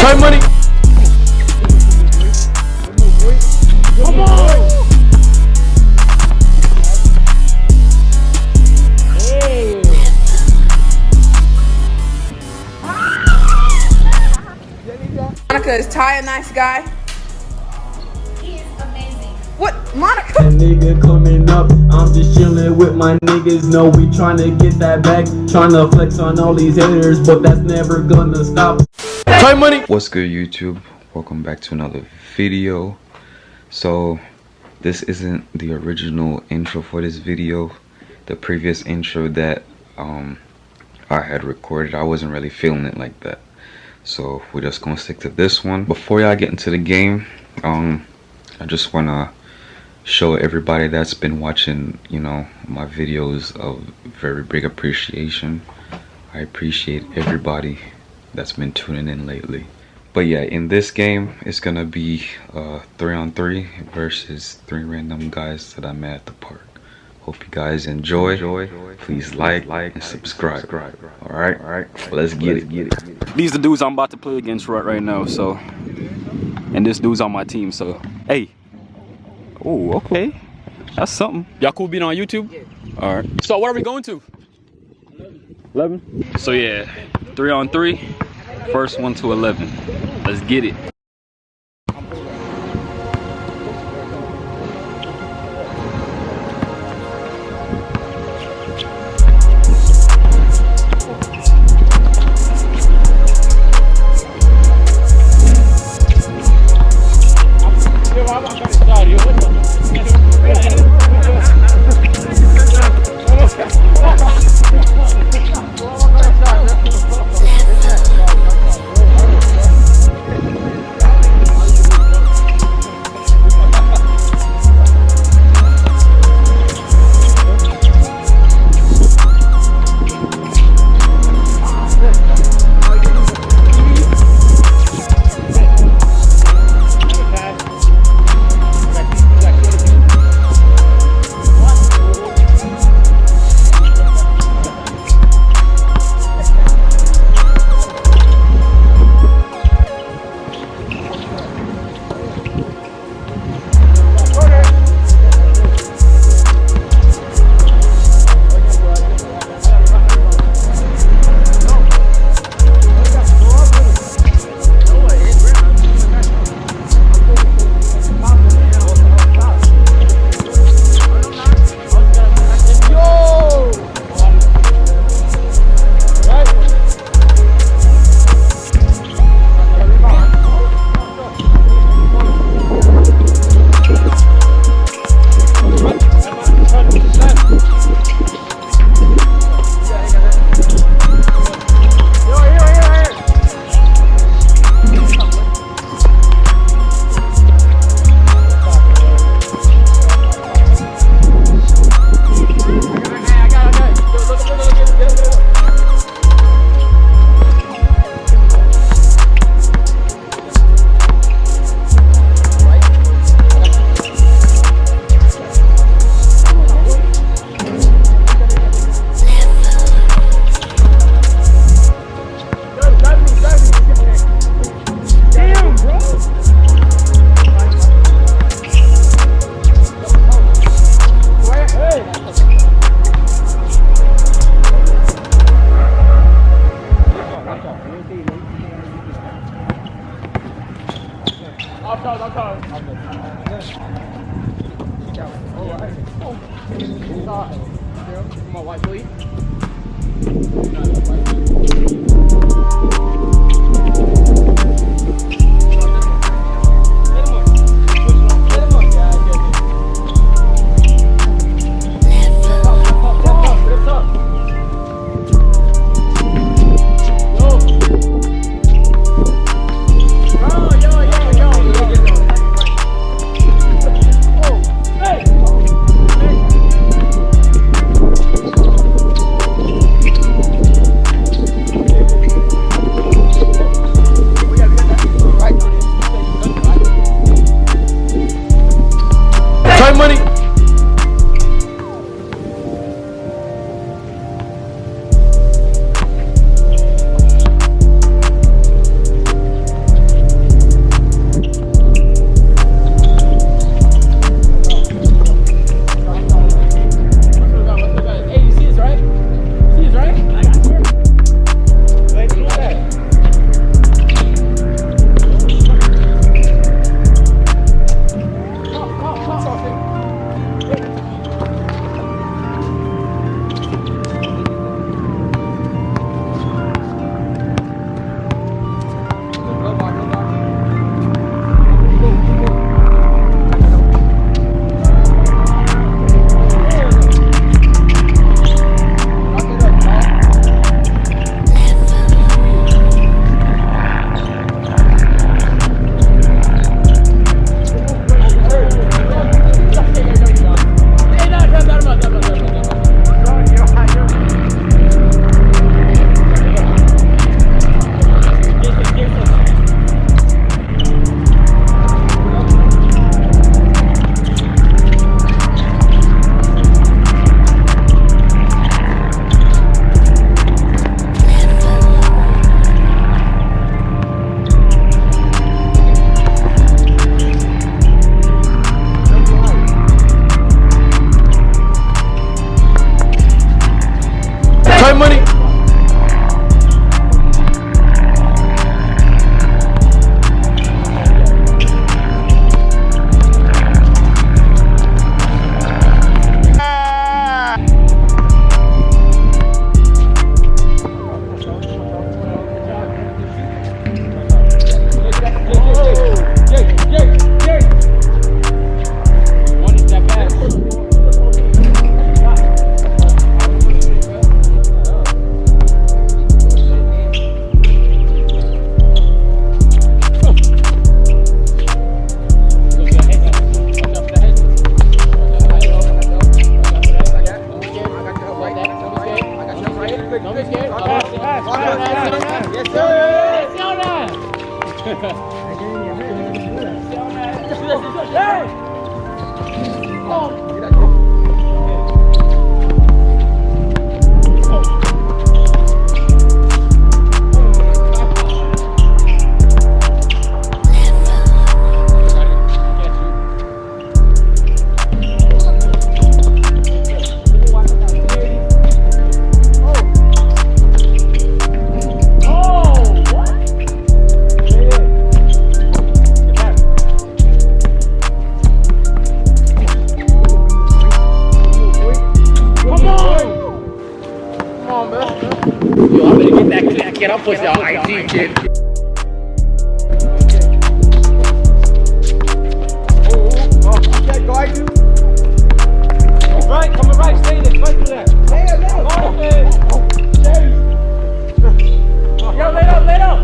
Time money. Come on. Hey. Monica, is Ty a nice guy? He is amazing. What, Monica? That nigga coming up, I'm just chilling with my niggas. No, we tryna get that back, tryna flex on all these haters, but that's never gonna stop. Time money. What's good, YouTube? Welcome back to another video. So this isn't the original intro for this video. The previous intro that I had recorded, I wasn't really feeling it like that, so we're just gonna stick to this one. Before y'all get into the game, I just wanna show everybody that's been watching, you know, my videos of very big appreciation. I appreciate everybody that's been tuning in lately. But yeah, in this game, it's gonna be 3-on-3 versus 3 random guys that I met at the park. Hope you guys enjoy. Please like and subscribe. All right, let's get it. These the dudes I'm about to play against right now. So, and this dude's on my team. So, hey. Oh, okay. That's something. Y'all cool being on YouTube? Yeah. All right. So what are we going to? 11. So yeah, 3-on-3. First one to 11. Let's get it. Yes, I'll push y'all IG kid. Right, coming right, stay there, fight through that. Yo, lay up, lay up.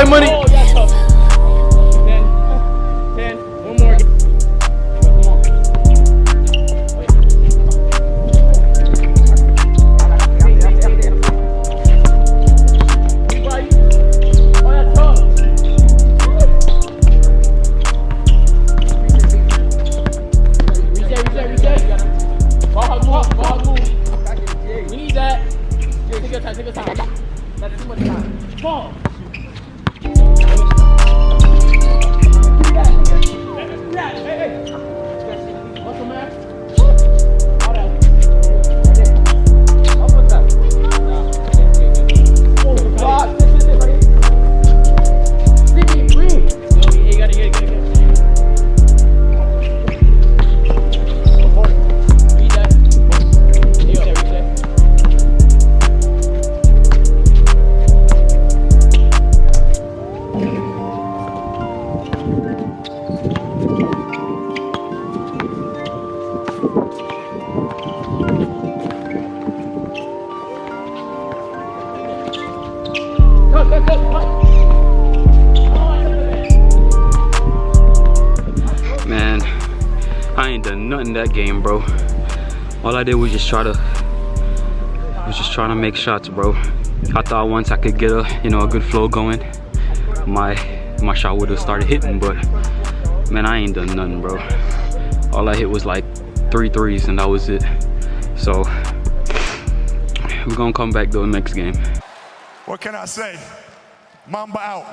Boy money. Oh, yeah, tough. 10. 10. One more. Come on. Oh, that's tough. Reset. Ball move. We need that. Take your time. That's too much time. Ball. Man, I ain't done nothing that game, bro. All I did was just trying to make shots, bro. I thought once I could get a good flow going, my shot would have started hitting, but man, I ain't done nothing, bro. All I hit was like 3 threes and that was it. So we're gonna come back though next game. What can I say? Mamba out.